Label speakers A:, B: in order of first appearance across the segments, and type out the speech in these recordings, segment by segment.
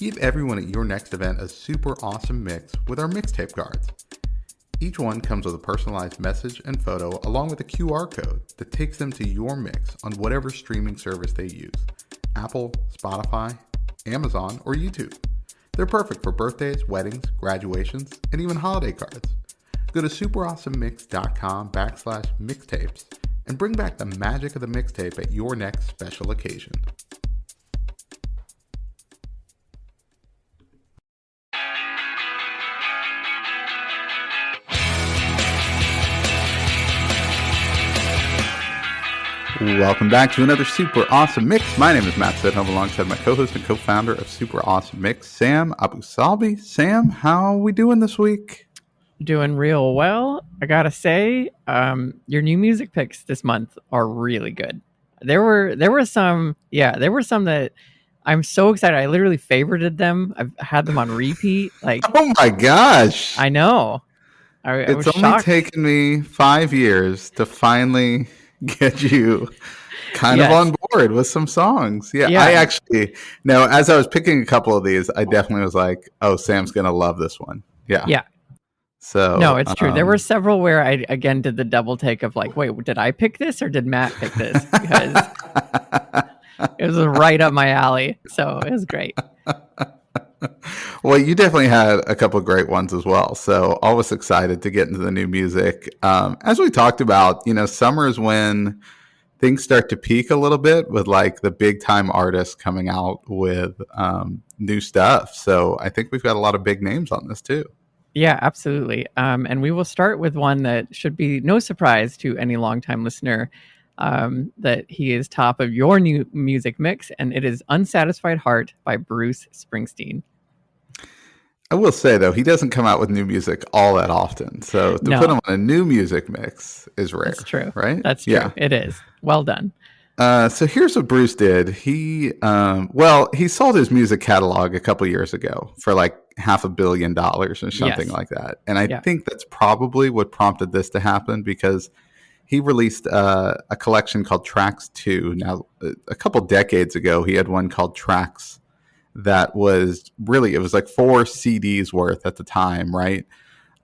A: Give everyone at your next event a super awesome mix with our mixtape cards. Each one comes with a personalized message and photo along with a QR code that takes them to your mix on whatever streaming service they use: Apple, Spotify, Amazon, or YouTube. They're perfect for birthdays, weddings, graduations, and even holiday cards. Go to superawesomemix.com/mixtapes and bring back the magic of the mixtape at your next special occasion. Welcome back to another Super Awesome Mix. My name is Matt Sidham, alongside my co-host and co-founder of Super Awesome Mix, Sam Abusalbi. Sam, how are we doing this week?
B: Doing real well. I gotta say, your new music picks this month are really good. There were some that I'm so excited. I literally favorited them. I've had them on repeat. Like,
A: oh my gosh!
B: I know. I was
A: only
B: shocked.
A: taken me 5 years to finally get you kind of on board with some songs. Yeah, I actually, no, as I was picking a couple of these, I definitely was like, oh, Sam's going to love this one. Yeah. So
B: no, it's true. There were several where I, again, did the double take of like, wait, did I pick this or did Matt pick this? Because it was right up my alley. So it was great.
A: Well, you definitely had a couple of great ones as well. So always excited to get into the new music. As we talked about, summer is when things start to peak a little bit with like the big time artists coming out with new stuff. So I think we've got a lot of big names on this too.
B: Yeah, absolutely. And we will start with one that should be no surprise to any longtime listener, that he is top of your new music mix, and it is Unsatisfied Heart by Bruce Springsteen.
A: I will say, though, he doesn't come out with new music all that often. So to put him on a new music mix is rare.
B: That's true.
A: Right?
B: That's true. Yeah. It is. Well done.
A: So here's what Bruce did. He sold his music catalog a couple years ago for like $500 million or something like that. And I think that's probably what prompted this to happen, because he released a collection called Tracks 2. Now, a couple decades ago, he had one called Tracks that was really, it was like 4 CDs worth at the time, right?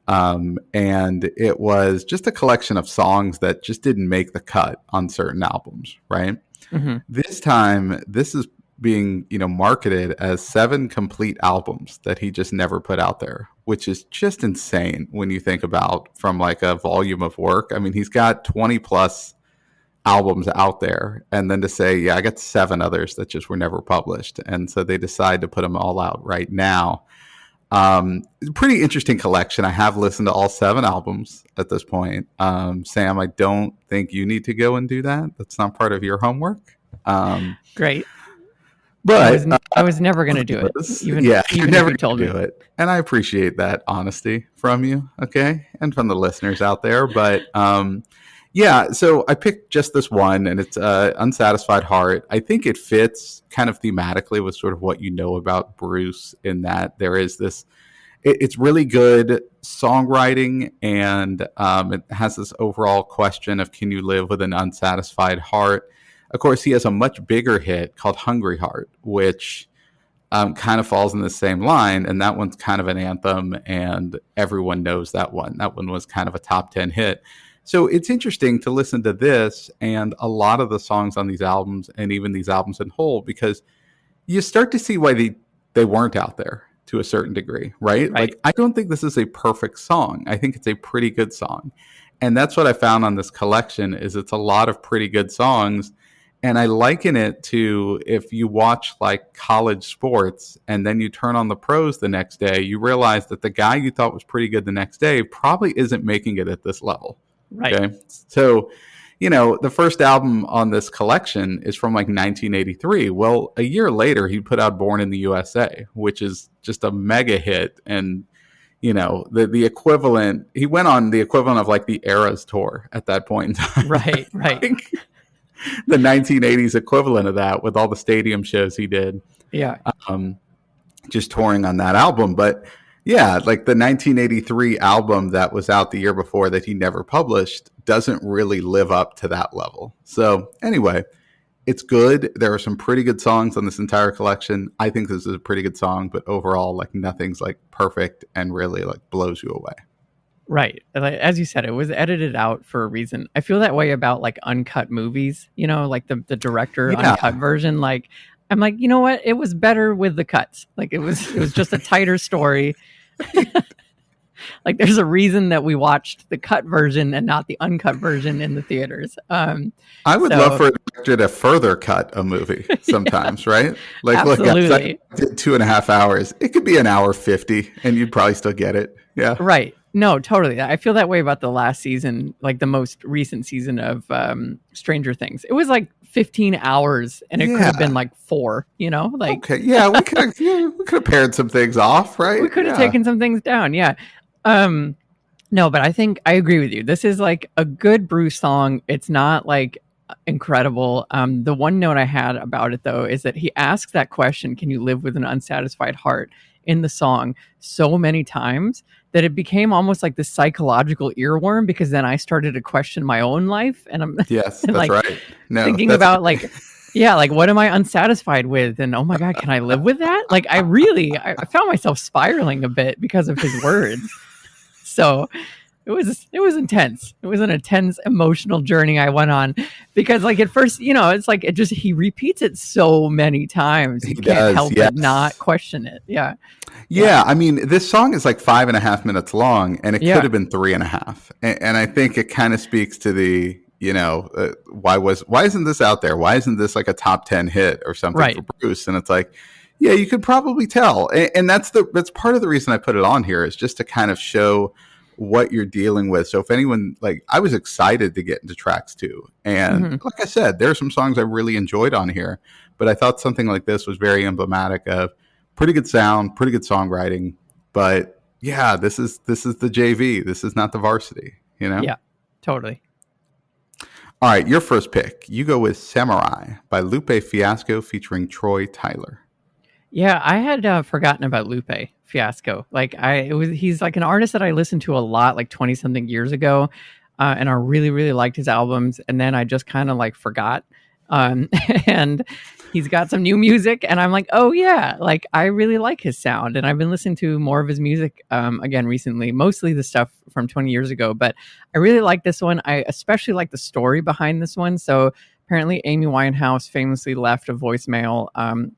A: And it was just a collection of songs that just didn't make the cut on certain albums, right? Mm-hmm. This time, this is being, marketed as 7 complete albums that he just never put out there, which is just insane when you think about from like a volume of work. I mean, he's got 20 plus albums out there, and then to say, I got 7 others that just were never published. And so they decide to put them all out right now. Pretty interesting collection. I have listened to all 7 albums at this point. Sam, I don't think you need to go and do that. That's not part of your homework.
B: Great.
A: But
B: I was never going to do it. Even never told me it.
A: And I appreciate that honesty from you. Okay. And from the listeners out there. But, so I picked just this one, and it's Unsatisfied Heart. I think it fits kind of thematically with sort of what you know about Bruce, in that there is this, it's really good songwriting, and it has this overall question of, can you live with an unsatisfied heart? Of course, he has a much bigger hit called Hungry Heart, which kind of falls in the same line, and that one's kind of an anthem, and everyone knows that one. That one was kind of a top 10 hit. So it's interesting to listen to this and a lot of the songs on these albums, and even these albums in whole, because you start to see why they weren't out there to a certain degree, right? Like, I don't think this is a perfect song. I think it's a pretty good song. And that's what I found on this collection, is it's a lot of pretty good songs. And I liken it to if you watch like college sports and then you turn on the pros the next day, you realize that the guy you thought was pretty good the next day probably isn't making it at this level.
B: Right.
A: Okay. So, the first album on this collection is from like 1983. Well, a year later, he put out Born in the USA, which is just a mega hit. And, the equivalent, he went on the equivalent of like the Eras tour at that point in time.
B: Right.
A: Like, the 1980s equivalent of that, with all the stadium shows he did.
B: Yeah.
A: Just touring on that album. But yeah, like the 1983 album that was out the year before that he never published doesn't really live up to that level. So anyway, It's good. There are some pretty good songs on this entire collection. I think this is a pretty good song, but overall, like nothing's like perfect and really like blows you away.
B: Right. Like, as you said, it was edited out for a reason. I feel that way about like uncut movies, like the director
A: Yeah,
B: uncut version. Like I'm like, you know what? It was better with the cuts. Like it was just a tighter story. Like there's a reason that we watched the cut version and not the uncut version in the theaters.
A: I would love
B: So
A: for a director to further cut a movie
B: yeah,
A: sometimes, right? Like, look, guys, I
B: absolutely.
A: did 2.5 hours. It could be an hour 50, and you'd probably still get it. Yeah,
B: Right. No, totally. I feel that way about the last season, like the most recent season of Stranger Things. It was like 15 hours and it could have been
A: yeah.
B: like 4, like
A: Okay, yeah, we could have paired some things off,
B: we
A: right?
B: could have
A: Yeah,
B: taken some things down. Yeah. Um, no, but I think I agree with you. This is like a good Bruce song. It's not like incredible. The one note I had about it though is that he asks that question, can you live with an unsatisfied heart, in the song so many times that it became almost like this psychological earworm, because then I started to question my own life, and I'm
A: yes,
B: and
A: that's
B: like
A: right. No,
B: thinking
A: that's
B: about like, yeah, like what am I unsatisfied with, and oh my god, can I live with that? Like I found myself spiraling a bit because of his words. So it was intense. It was an intense emotional journey I went on, because like at first, it's like it just he repeats it so many times.
A: he
B: You can't
A: does.
B: help but not
A: Yes.
B: question it. Yeah. Yeah.
A: Yeah, I mean, this song is like 5.5 minutes long, and it could
B: Yeah.
A: have been 3.5. And I think it kind of speaks to the, why isn't this out there? Why isn't this like a top 10 hit or something for
B: Right.
A: Bruce? And it's like, yeah, you could probably tell, and that's part of the reason I put it on here, is just to kind of show what you're dealing with. So if anyone, like, I was excited to get into tracks 2, and
B: Hmm.
A: like I said, there are some songs I really enjoyed on here, but I thought something like this was very emblematic of pretty good sound, pretty good songwriting. But yeah, this is the JV. This is not the varsity.
B: Yeah. Totally.
A: All right, your first pick. You go with Samurai by Lupe Fiasco featuring Troy Tyler.
B: Yeah, I had forgotten about Lupe Fiasco. Like he's like an artist that I listened to a lot, like 20 something years ago, and I really really liked his albums. And then I just kind of like forgot. Um, and he's got some new music, and I'm like, oh yeah, like I really like his sound, and I've been listening to more of his music again recently, mostly the stuff from 20 years ago. But I really like this one. I especially like the story behind this one. So apparently, Amy Winehouse famously left a voicemail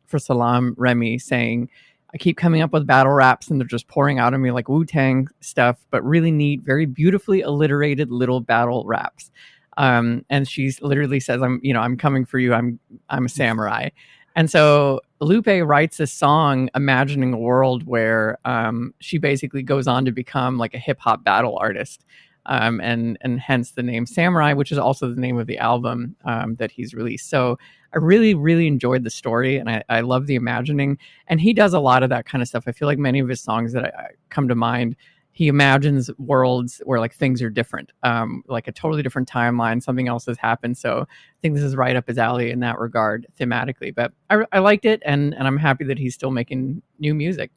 B: for Salam Remy saying, I keep coming up with battle raps and they're just pouring out of me like Wu-Tang stuff, but really neat, very beautifully alliterated little battle raps. And she literally says, I'm coming for you. I'm a samurai. And so Lupe writes this song imagining a world where she basically goes on to become like a hip hop battle artist. And hence the name Samurai, which is also the name of the album that he's released. So I really, really enjoyed the story, and I love the imagining. And he does a lot of that kind of stuff. I feel like many of his songs that I come to mind, he imagines worlds where like things are different, like a totally different timeline, something else has happened. So I think this is right up his alley in that regard thematically. But I liked it, and I'm happy that he's still making new music.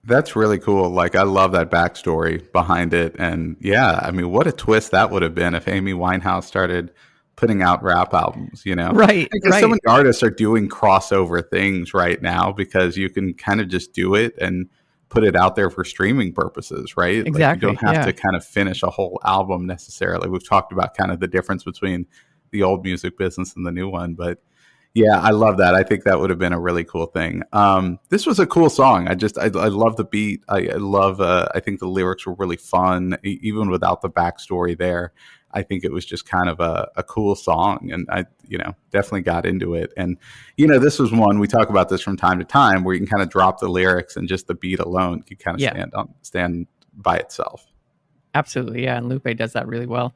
A: That's really cool. Like, I love that backstory behind it. And yeah, I mean, what a twist that would have been if Amy Winehouse started putting out rap albums.
B: Right,
A: Because so
B: right.
A: many artists are doing crossover things right now because you can kind of just do it and put it out there for streaming purposes, right? Like, you don't
B: Exactly.
A: have
B: Yeah.
A: to kind of finish a whole album necessarily. We've talked about kind of the difference between the old music business and the new one, but yeah, I love that. I think that would have been a really cool thing. This was a cool song. I love the beat. I love. I think the lyrics were really fun, even without the backstory there. I think it was just kind of a cool song, and I, definitely got into it. And this was one we talk about this from time to time, where you can kind of drop the lyrics and just the beat alone can kind of
B: Yeah.
A: stand by itself.
B: Absolutely. Yeah. And Lupe does that really well.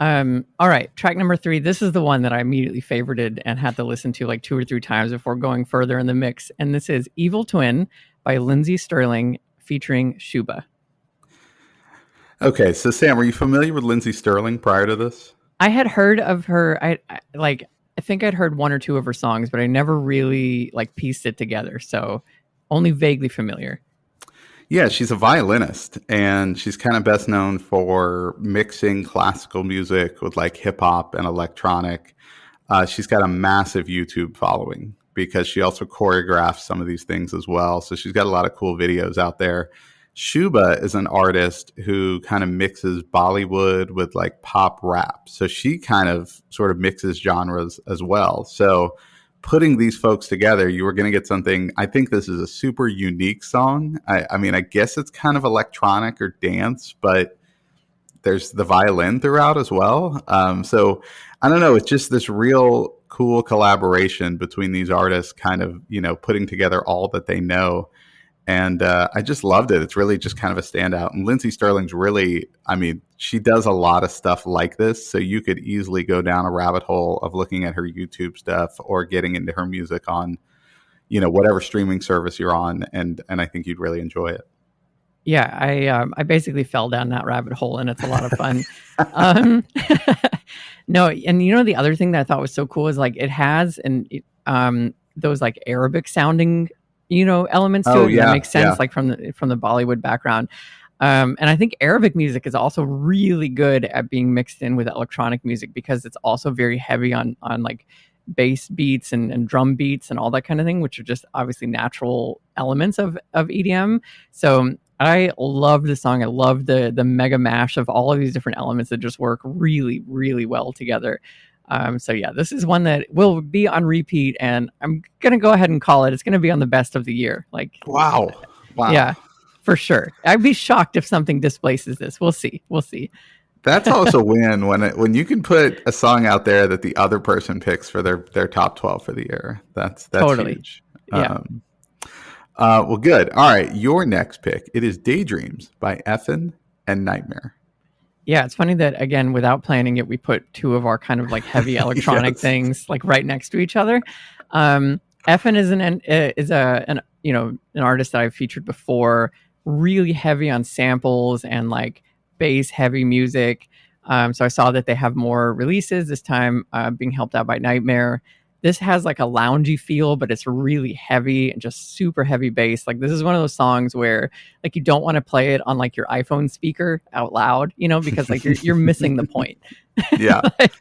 B: All right, track number 3. This is the one that I immediately favorited and had to listen to like 2 or 3 times before going further in the mix. And this is Evil Twin by Lindsey Sterling featuring Shuba.
A: Okay, so Sam, were you familiar with Lindsey Sterling prior to this?
B: I had heard of her. I think I'd heard 1 or 2 of her songs, but I never really like pieced it together. So only vaguely familiar.
A: Yeah, she's a violinist, and she's kind of best known for mixing classical music with like hip hop and electronic. She's got a massive YouTube following because she also choreographs some of these things as well. So she's got a lot of cool videos out there. Shuba is an artist who kind of mixes Bollywood with like pop rap. So she kind of sort of mixes genres as well. So putting these folks together, you were going to get something. I think this is a super unique song. I mean, I guess it's kind of electronic or dance, but there's the violin throughout as well. So I don't know. It's just this real cool collaboration between these artists, kind of, putting together all that they know. And I just loved it. It's really just kind of a standout. And Lindsey Sterling's really, I mean, she does a lot of stuff like this. So you could easily go down a rabbit hole of looking at her YouTube stuff or getting into her music on, whatever streaming service you're on. And I think you'd really enjoy it.
B: Yeah, I basically fell down that rabbit hole, and it's a lot of fun. um, no, and the other thing that I thought was so cool is like it has those like Arabic sounding elements to
A: Oh
B: it. And that
A: yeah,
B: makes
A: yeah.
B: sense, like from the Bollywood background. And I think Arabic music is also really good at being mixed in with electronic music because it's also very heavy on like bass beats and drum beats and all that kind of thing, which are just obviously natural elements of EDM. So I love the song. I love the mega mash of all of these different elements that just work really, really well together. So yeah, this is one that will be on repeat, and I'm gonna go ahead and call it. It's gonna be on the best of the year. Like,
A: Wow.
B: yeah,
A: Wow.
B: for sure. I'd be shocked if something displaces this. We'll see. We'll see.
A: That's also a win when you can put a song out there that the other person picks for their top 12 for the year. That's
B: Totally.
A: huge.
B: Yeah.
A: Well, good. All right, your next pick. It is Daydreams by Effin and Nightmare.
B: Yeah, it's funny that again, without planning it, we put two of our kind of like heavy electronic
A: Yes.
B: things like right next to each other. Effin is an artist that I've featured before, really heavy on samples and like bass heavy music. So I saw that they have more releases this time, being helped out by Nightmare. This has like a loungy feel, but it's really heavy and just super heavy bass. Like this is one of those songs where like you don't want to play it on like your iPhone speaker out loud, because like you're missing the point.
A: Yeah.
B: Like,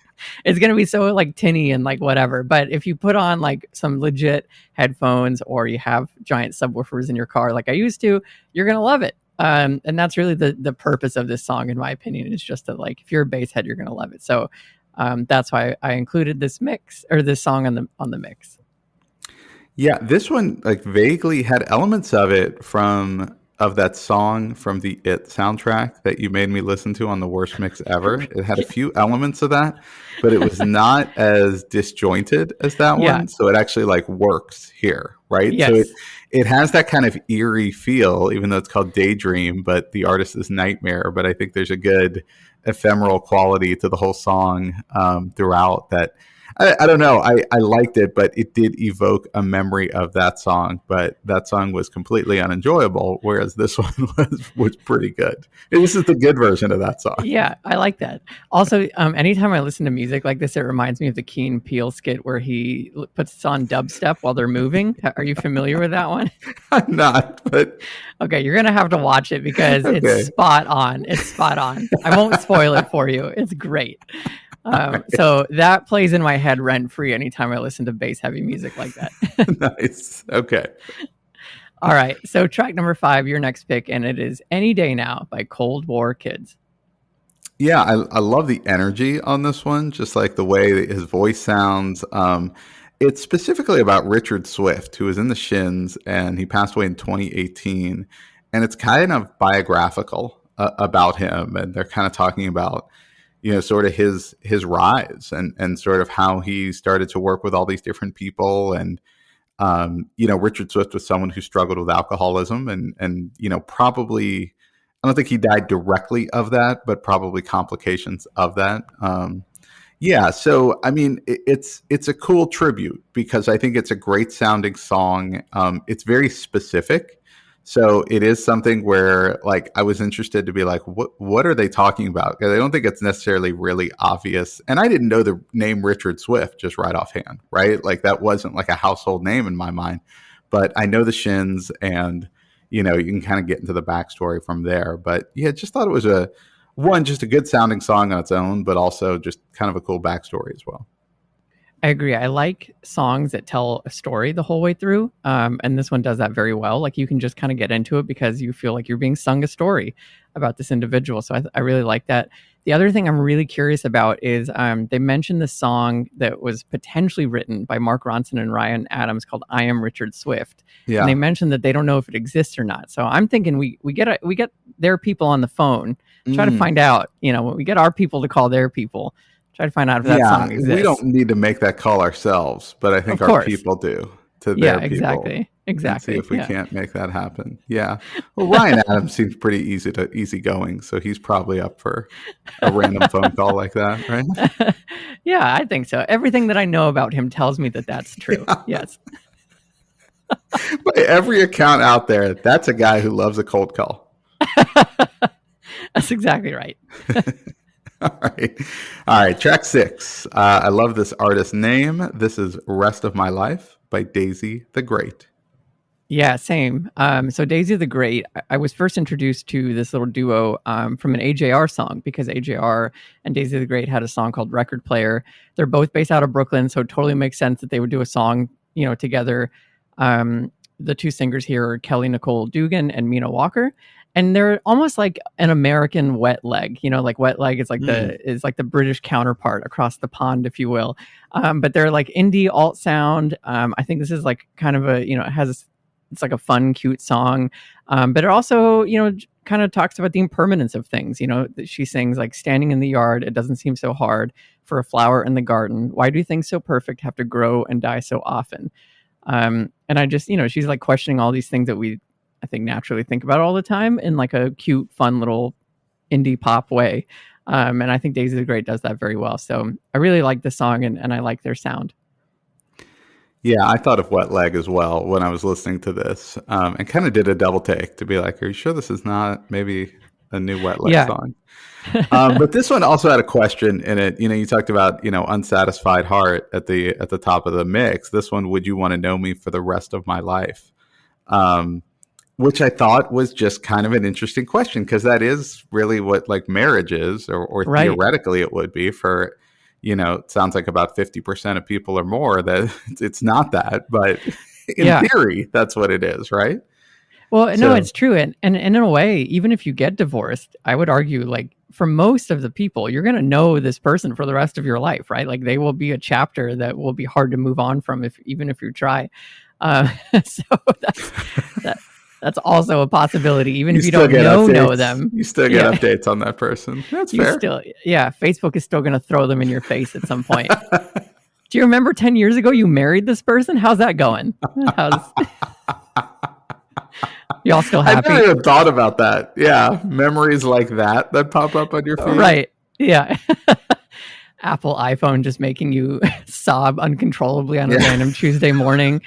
B: it's gonna be so like tinny and like whatever. But if you put on like some legit headphones or you have giant subwoofers in your car, like I used to, you're gonna love it. And that's really the purpose of this song, in my opinion, is just that like if you're a bass head, you're gonna love it. So that's why I included this mix or this song on the mix.
A: Yeah, this one like vaguely had elements of that song from the It soundtrack that you made me listen to on the worst mix ever. It had a few elements of that, but it was not as disjointed as that
B: Yeah.
A: one. So it actually like works here, right? So
B: Yes.
A: it has that kind of eerie feel, even though it's called Daydream, but the artist is Nightmare. But I think there's a good ephemeral quality to the whole song throughout that. I don't know. I liked it, but it did evoke a memory of that song. But that song was completely unenjoyable, whereas this one was pretty good. This is the good version of that song.
B: Yeah, I like that. Also, anytime I listen to music like this, it reminds me of the Key and Peele skit where he puts on dubstep while they're moving. Are you familiar with that one?
A: I'm not, but
B: Okay, you're gonna have to watch it because
A: okay.
B: it's spot on. It's spot on. I won't spoil it for you. It's great. So that plays in my head rent free anytime I listen to bass heavy music like that.
A: Nice. Okay.
B: All right. So track number 5, your next pick, and it is Any Day Now by Cold War Kids.
A: Yeah, I love the energy on this one, just like the way that his voice sounds. It's specifically about Richard Swift, who was in the Shins, and he passed away in 2018. And it's kind of biographical about him, and they're kind of talking about sort of his rise and sort of how he started to work with all these different people. And Richard Swift was someone who struggled with alcoholism and probably, I don't think he died directly of that, but probably complications of that. Yeah, so I mean, it's a cool tribute because I think it's a great sounding song. It's very specific, so it is something where like I was interested to be like, what are they talking about? Because I don't think it's necessarily really obvious, and I didn't know the name Richard Swift just right offhand, right? Like that wasn't like a household name in my mind, but I know the Shins, and you can kind of get into the backstory from there. But yeah, just thought it was just a good sounding song on its own, but also just kind of a cool backstory as well.
B: I agree. I like songs that tell a story the whole way through. And this one does that very well. Like you can just kind of get into it because you feel like you're being sung a story about this individual. So I really like that. The other thing I'm really curious about is they mentioned the song that was potentially written by Mark Ronson and Ryan Adams called "I Am Richard Swift," and they
A: Yeah.
B: mentioned that they don't know if it exists or not. So I'm thinking we get their people on the phone, try to
A: Mm.
B: find out. We get our people to call their people, try to find out if that
A: Yeah,
B: song
A: we don't
B: exists.
A: need to make that call ourselves, but I think
B: Of
A: our
B: course.
A: people do to
B: Yeah,
A: their people
B: exactly.
A: and see
B: Exactly.
A: if we
B: Yeah.
A: can't make that happen. Yeah. Well, Ryan Adams seems pretty easygoing, so he's probably up for a random phone call like that, right?
B: Yeah, I think so. Everything that I know about him tells me that that's true.
A: Yeah.
B: Yes.
A: By every account out there, that's a guy who loves a cold call.
B: That's exactly right.
A: All right. All right. Track 6. I love this artist name. This is Rest of My Life by Daisy the Great.
B: Yeah, same. So Daisy the Great, I was first introduced to this little duo from an AJR song because AJR and Daisy the Great had a song called Record Player. They're both based out of Brooklyn, so it totally makes sense that they would do a song, together. The two singers here are Kelly Nicole Dugan and Mina Walker, and they're almost like an American Wet Leg. Like Wet Leg is like
A: Mm.
B: the British counterpart across the pond, if you will. But they're like indie alt sound. I think this is like kind of it's like a fun, cute song. But it also, kind of talks about the impermanence of things. She sings like standing in the yard, it doesn't seem so hard for a flower in the garden. Why do things so perfect have to grow and die so often? And I just, she's like questioning all these things that I think, naturally think about all the time in like a cute, fun little indie pop way. And I think Daisy the Great does that very well. So I really like the song and I like their sound.
A: Yeah, I thought of Wet Leg as well when I was listening to this, and kind of did a double take to be like, "Are you sure this is not maybe a new Wet Leg
B: Yeah.
A: song?" But this one also had a question in it. You talked about unsatisfied heart at the top of the mix. This one, would you want to know me for the rest of my life? Um, which I thought was just kind of an interesting question because that is really what like marriage is, or
B: Right.
A: theoretically it would be for, it sounds like about 50% of people or more that it's not that, but in
B: Yeah.
A: theory, that's what it is, right?
B: Well, no,
A: So
B: it's true. And in a way, even if you get divorced, I would argue, like, for most of the people, you're going to know this person for the rest of your life, right? Like, they will be a chapter that will be hard to move on from, even if you try. So that that's also a possibility. Even
A: you
B: if you
A: still
B: don't
A: get
B: know
A: updates.
B: them,
A: You still get
B: yeah,
A: updates on that person. That's
B: you
A: fair.
B: still, yeah, Facebook is still going to throw them in your face at some point. Do you remember 10 years ago you married this person? How's that going? How's y'all still
A: I never
B: happy?
A: even thought about that. Yeah, memories like that pop up on your feed.
B: Right. Yeah. Apple iPhone just making you sob uncontrollably on a
A: Yeah.
B: random Tuesday morning.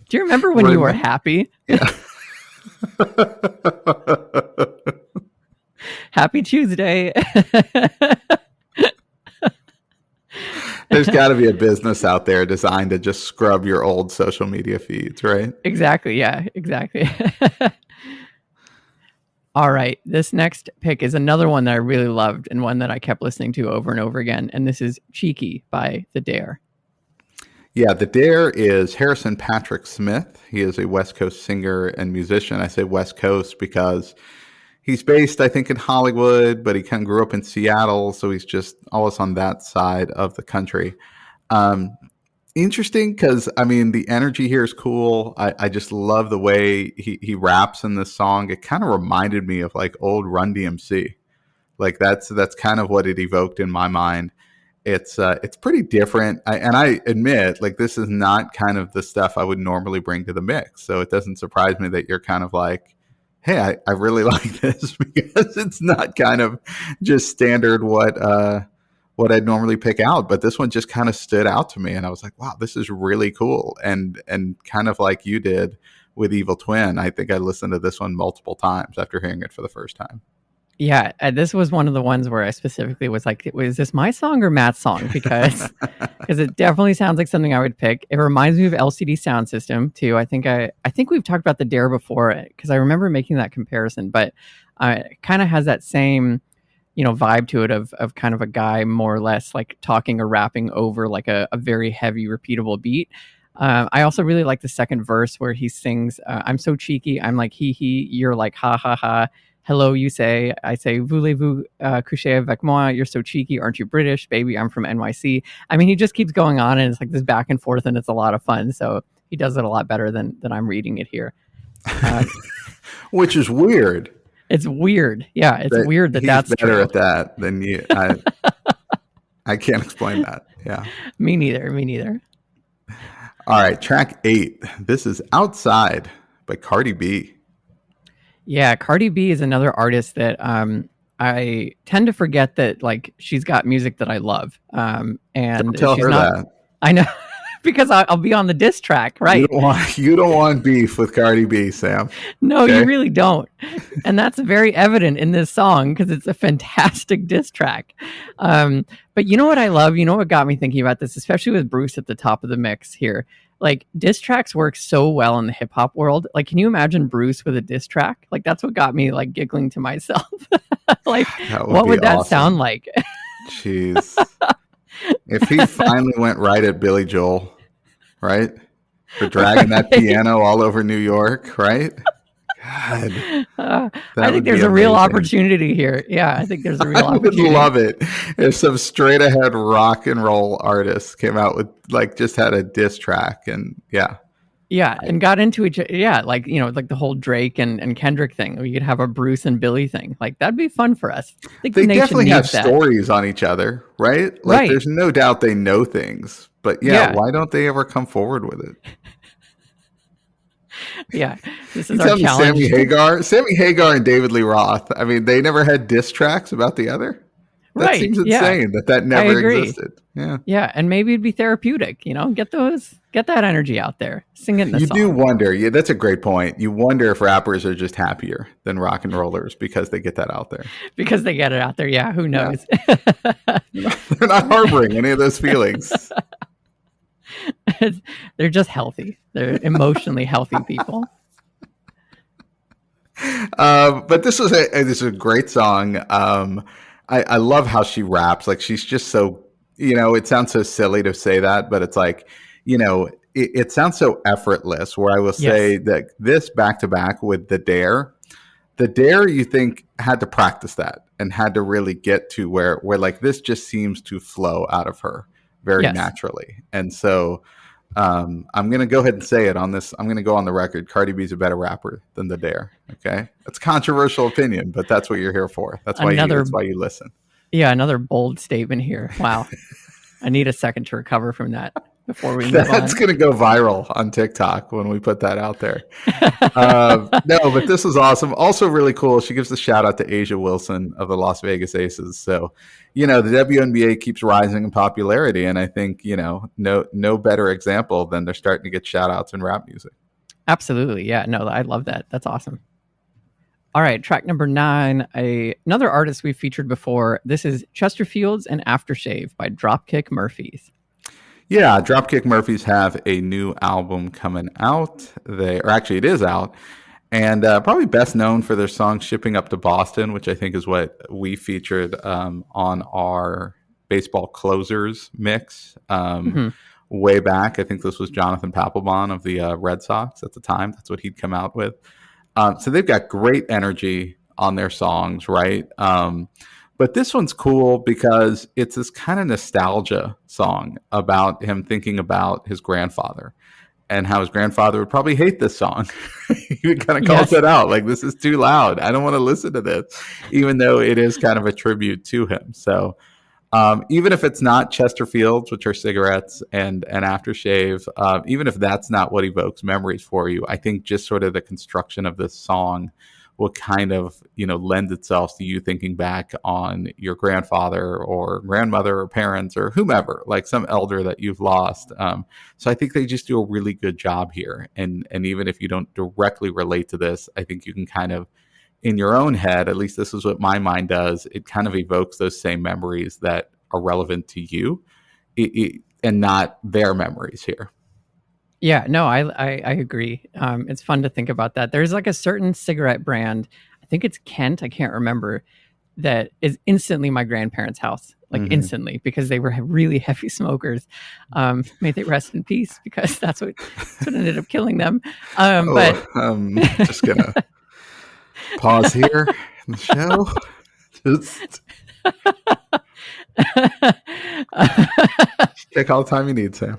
B: Do you remember when you were happy?
A: Yeah.
B: Happy Tuesday.
A: There's got to be a business out there designed to just scrub your old social media feeds, right?
B: Exactly. Yeah, exactly. All right. This next pick is another one that I really loved and one that I kept listening to over and over again. And this is Cheeky by The Dare.
A: Yeah, the Dare is Harrison Patrick Smith. He is a West Coast singer and musician. I say West Coast because he's based, I think, in Hollywood, but he kind of grew up in Seattle, so he's just always on that side of the country. Interesting because, I mean, the energy here is cool. I just love the way he raps in this song. It kind of reminded me of like old Run DMC. Like that's kind of what it evoked in my mind. It's pretty different, and I admit, like, this is not kind of the stuff I would normally bring to the mix. So it doesn't surprise me that you're kind of like, hey, I really like this because it's not kind of just standard what I'd normally pick out. But this one just kind of stood out to me, and I was like, wow, this is really cool. And kind of like you did with Evil Twin, I think I listened to this one multiple times after hearing it for the first time.
B: Yeah, this was one of the ones where I specifically was like, was this my song or Matt's song? Because it definitely sounds like something I would pick. It reminds me of LCD Sound System too. I think we've talked about the Dare before because I remember making that comparison, but it kind of has that same vibe to it of kind of a guy more or less like talking or rapping over like a very heavy repeatable beat. I also really like the second verse where he sings, "I'm so cheeky, I'm like he, you're like ha ha ha. Hello, you say, I say, voulez-vous coucher avec moi? You're so cheeky, aren't you British, baby? I'm from NYC." I mean, he just keeps going on, and it's like this back and forth, and it's a lot of fun. So he does it a lot better than I'm reading it here.
A: Which is weird.
B: It's weird. Yeah, it's
A: That
B: weird that
A: he's
B: that's
A: better
B: true.
A: at that than you. I can't explain that. Yeah.
B: Me neither. Me neither.
A: All right, track 8. This is "Outside" by Cardi B.
B: Yeah, Cardi B is another artist that I tend to forget that like she's got music that I love.
A: Don't
B: And
A: tell
B: she's
A: her
B: not.
A: that.
B: I know because I'll be on the diss track,
A: You
B: right?
A: don't want beef with Cardi B, Sam.
B: No,
A: Okay?
B: you really don't. And that's very evident in this song because it's a fantastic diss track. But you know what I love? You know what got me thinking about this, especially with Bruce at the top of the mix here? Like, diss tracks work so well in the hip hop world. Like, can you imagine Bruce with a diss track? Like, that's what got me like giggling to myself. Like,
A: That would
B: what
A: be
B: would that
A: awesome.
B: sound like?
A: Jeez. If he finally went right at Billy Joel, right? For dragging that piano all over New York, right? God,
B: I
A: that
B: think
A: would
B: there's
A: be
B: a real
A: amazing.
B: opportunity here. Yeah, I think there's a real
A: I would
B: opportunity.
A: love it if some straight ahead rock and roll artist came out with like just had a diss track and yeah.
B: Yeah, and got into each. Yeah, like like the whole Drake and Kendrick thing. We could have a Bruce and Billy thing. Like that'd be fun for us. I think
A: They
B: the nation
A: definitely have
B: needs that.
A: stories on each other, right? Like
B: Right.
A: there's no doubt they know things. But yeah,
B: Yeah.
A: why don't they ever come forward with it?
B: Yeah. This
A: You
B: is our
A: tell me
B: challenge.
A: Sammy Hagar and David Lee Roth. I mean, they never had diss tracks about the other. That
B: Right.
A: seems
B: Yeah.
A: insane that
B: I
A: never
B: agree.
A: existed. Yeah.
B: Yeah, and maybe it'd be therapeutic. Get that energy out there. Sing it in a
A: You
B: song.
A: do wonder. Yeah, that's a great point. You wonder if rappers are just happier than rock and rollers because they get that out there.
B: Because they get it out there. Yeah, who knows?
A: They're not harboring any of those feelings.
B: They're just healthy. They're emotionally healthy people.
A: But this is a great song. I love how she raps. Like she's just so, it sounds so silly to say that, but it's like, it sounds so effortless. Where I will say
B: Yes.
A: that this back to back with the dare you think had to practice that and had to really get to where like this just seems to flow out of her very
B: Yes.
A: naturally. And so I'm going to go ahead and say it on this. I'm going to go on the record. Cardi B's a better rapper than the Dare. Okay. That's a controversial opinion, but that's what you're here for. That's why you listen.
B: Yeah. Another bold statement here. Wow. I need a second to recover from that before we move on.
A: That's going to go viral on TikTok when we put that out there. No, but this was awesome. Also really cool. She gives a shout out to Asia Wilson of the Las Vegas Aces. So, the WNBA keeps rising in popularity. And I think, no better example than they're starting to get shout outs in rap music.
B: Absolutely. Yeah. No, I love that. That's awesome. All right. Track number 9, another artist we've featured before. This is Chesterfields and Aftershave by Dropkick Murphys.
A: Yeah, Dropkick Murphys have a new album coming out. It is out. And probably best known for their song Shipping Up to Boston, which I think is what we featured on our baseball closers mix way back. I think this was Jonathan Papelbon of the Red Sox at the time. That's what he'd come out with. So they've got great energy on their songs, right? But this one's cool because it's this kind of nostalgia song about him thinking about his grandfather and how his grandfather would probably hate this song. He kind of calls it out like, this is too loud. I don't want to listen to this, even though it is kind of a tribute to him. So even if it's not Chesterfields, which are cigarettes and aftershave, even if that's not what evokes memories for you, I think just sort of the construction of this song will kind of, lend itself to you thinking back on your grandfather or grandmother or parents or whomever, like some elder that you've lost. So I think they just do a really good job here. And even if you don't directly relate to this, I think you can kind of, in your own head, at least this is what my mind does, it kind of evokes those same memories that are relevant to you and not their memories here.
B: Yeah, no, I agree. It's fun to think about that. There's like a certain cigarette brand, I think it's Kent, I can't remember, that is instantly my grandparents' house, like instantly, because they were really heavy smokers. May they rest in peace, because that's what ended up killing them. But
A: Just gonna pause here in the show. Just take all the time you need, Sam.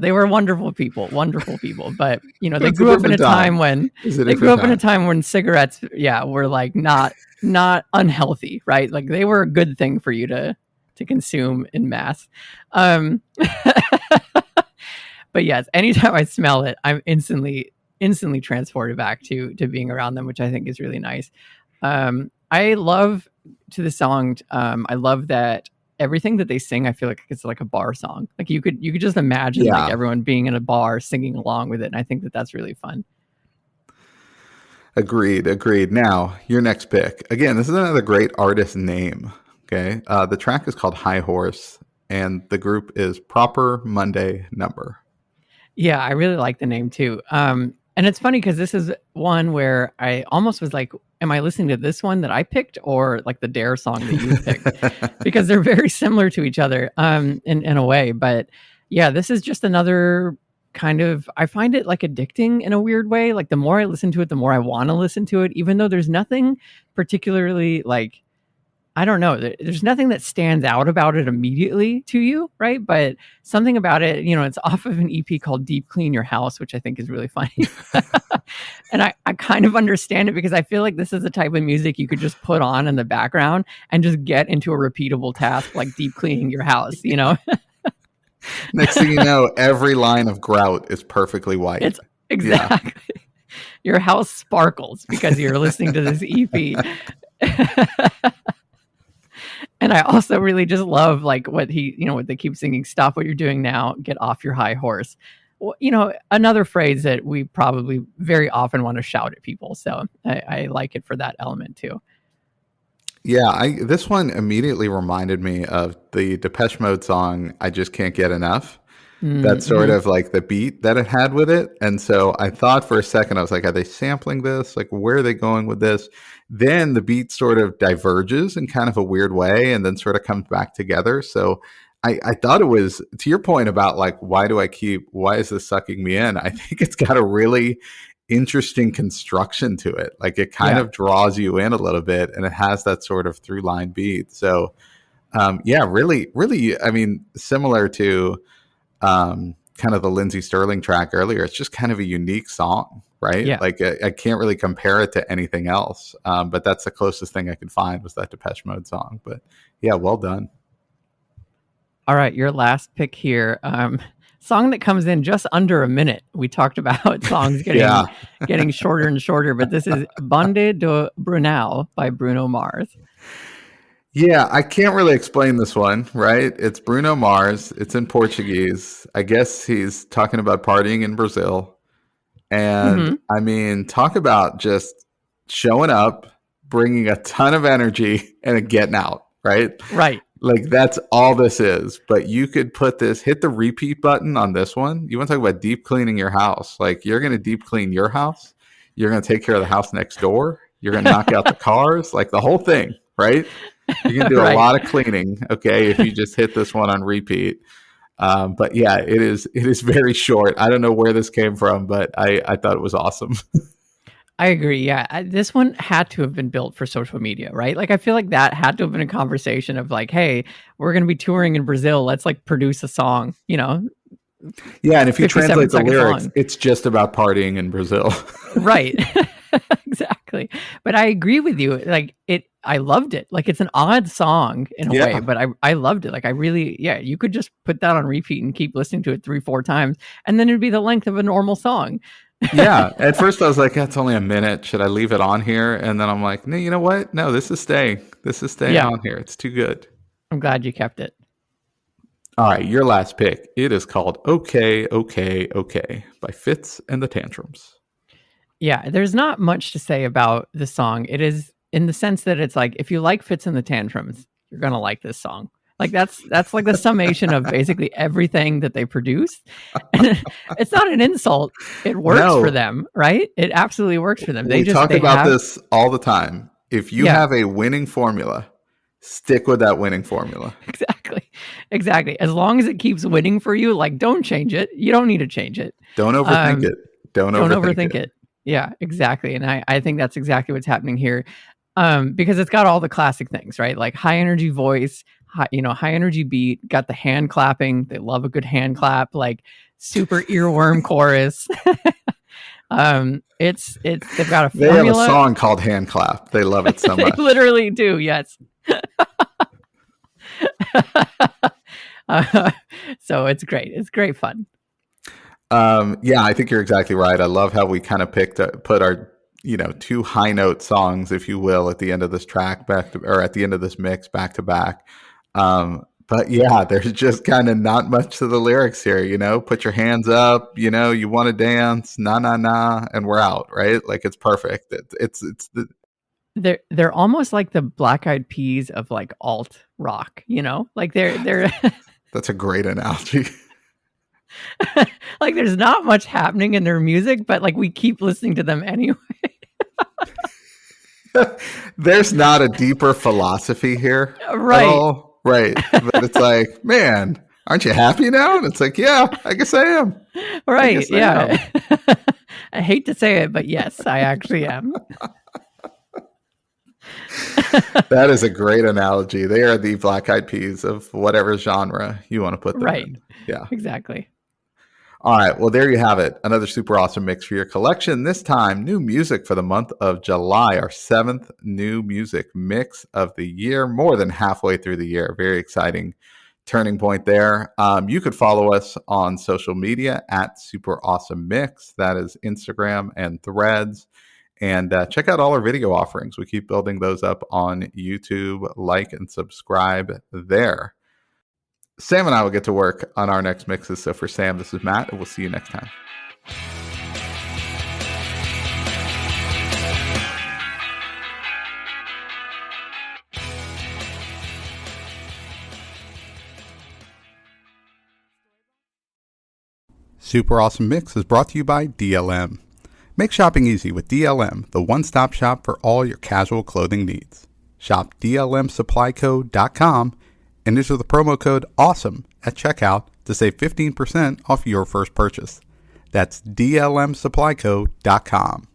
B: They were wonderful people. But they
A: It's a
B: grew up in a
A: different
B: time
A: time.
B: when cigarettes, were like not unhealthy, right? Like they were a good thing for you to consume in mass. But yes, anytime I smell it, I'm instantly transported back to being around them, which I think is really nice. I love to the song. I love that everything that they sing, I feel like it's like a bar song. Like you could just imagine like everyone being in a bar singing along with it, and I think that that's really fun.
A: Agreed. Now, your next pick. Again, this is another great artist name. Okay. The track is called High Horse, and the group is Proper Monday Number.
B: Yeah, I really like the name too. And it's funny because this is one where I almost was like, am I listening to this one that I picked, or like the Dare song that you picked? Because they're very similar to each other in a way. But yeah, this is just another kind of, I find it like addicting in a weird way. Like the more I listen to it, the more I want to listen to it, even though there's nothing particularly like, I don't know. There's nothing that stands out about it immediately to you, right? But something about it, it's off of an EP called Deep Clean Your House, which I think is really funny. And I kind of understand it, because I feel like this is the type of music you could just put on in the background and just get into a repeatable task like deep cleaning your house,
A: Next thing you know, every line of grout is perfectly white.
B: It's exactly. Yeah. Your house sparkles because you're listening to this EP. And I also really just love like what they keep singing, stop what you're doing now, get off your high horse. Well, another phrase that we probably very often want to shout at people. So I like it for that element too.
A: Yeah, this one immediately reminded me of the Depeche Mode song, I Just Can't Get Enough. That's sort of like the beat that it had with it. And so I thought for a second, I was like, are they sampling this? Like, where are they going with this? Then the beat sort of diverges in kind of a weird way and then sort of comes back together. So I thought it was, to your point about like, why is this sucking me in? I think it's got a really interesting construction to it. Like it kind of draws you in a little bit, and it has that sort of through line beat. So really, I mean, similar to kind of the Lindsey Sterling track earlier, it's just kind of a unique song, right?
B: Yeah.
A: Like I can't really compare it to anything else. But that's the closest thing I could find was that Depeche Mode song. But yeah, well done.
B: All right, your last pick here. Song that comes in just under a minute. We talked about songs getting shorter and shorter, but this is Bonde do Brunão by Bruno Mars.
A: Yeah, I can't really explain this one, right? It's Bruno Mars. It's in Portuguese. I guess he's talking about partying in Brazil. And I mean, talk about just showing up, bringing a ton of energy, and getting out, right?
B: Right.
A: Like that's all this is. But you could hit the repeat button on this one. You want to talk about deep cleaning your house. Like you're going to deep clean your house. You're going to take care of the house next door. You're going to knock out the cars, like the whole thing, right? You can do a lot of cleaning, okay, if you just hit this one on repeat. But yeah, it is very short. I don't know where this came from, but I thought it was awesome.
B: I agree. Yeah, this one had to have been built for social media, right? Like I feel like that had to have been a conversation of like, hey, we're going to be touring in Brazil. Let's like produce a song,
A: Yeah, and if you translate the lyrics, it's just about partying in Brazil.
B: Right. Exactly. But I agree with you. Like I loved it. Like it's an odd song in a way, but I loved it. Like I really, you could just put that on repeat and keep listening to it 3-4 times, and then it'd be the length of a normal song.
A: Yeah. At first I was like, that's only a minute. Should I leave it on here? And then I'm like, no, you know what? No, this is staying. This is staying on here. It's too good.
B: I'm glad you kept it.
A: All right, your last pick. It is called Okay, Okay, Okay by Fitz and the Tantrums.
B: Yeah, there's not much to say about the song. It is in the sense that it's like, if you like Fitz and the Tantrums, you're going to like this song. Like that's like the summation of basically everything that they produce. And it's not an insult. It works for
A: No,
B: them, right? It absolutely works for them.
A: we talk
B: They
A: about
B: have
A: this all the time. If you
B: yeah,
A: have a winning formula, stick with that winning formula.
B: exactly. Exactly. As long as it keeps winning for you, like don't change it. You don't need to change it.
A: Don't overthink
B: Um
A: it. Don't
B: don't
A: overthink
B: overthink
A: it.
B: it. Yeah, exactly. And I think that's exactly what's happening here. Because it's got all the classic things, right? Like high energy voice, high energy beat, got the hand clapping. They love a good hand clap, like super earworm chorus. It's they've got a
A: They have a
B: formula.
A: song called Hand Clap. They love it so
B: They
A: much.
B: literally do, yes. So it's great. It's great fun.
A: Yeah, I think you're exactly right. I love how we kind of put our, two high note songs, if you will, at the end of this track or at the end of this mix back to back. But yeah, there's just kind of not much to the lyrics here, put your hands up, you want to dance, nah, nah, nah, and we're out, right? Like it's perfect. It's
B: They're almost like the Black Eyed Peas of like alt rock, like they're
A: that's a great analogy.
B: like there's not much happening in their music, but like we keep listening to them anyway.
A: There's not a deeper philosophy here at
B: Right.
A: all. Right. But it's like, man, aren't you happy now? And it's like, yeah, I guess I am.
B: Right.
A: I am.
B: Yeah. I hate to say it, but yes, I actually am.
A: That is a great analogy. They are the Black Eyed Peas of whatever genre you want to put them
B: Right.
A: in. Yeah.
B: Exactly.
A: All right. Well, there you have it. Another super awesome mix for your collection. This time, new music for the month of July, our 7th new music mix of the year, more than halfway through the year. Very exciting turning point there. You could follow us on social media at Super Awesome Mix. That is Instagram and Threads. And check out all our video offerings. We keep building those up on YouTube. Like and subscribe there. Sam and I will get to work on our next mixes. So for Sam, this is Matt, and we'll see you next time. Super Awesome Mix is brought to you by DLM. Make shopping easy with DLM, the one-stop shop for all your casual clothing needs. Shop dlmsupplyco.com and enter the promo code AWESOME at checkout to save 15% off your first purchase. That's dlmsupplyco.com.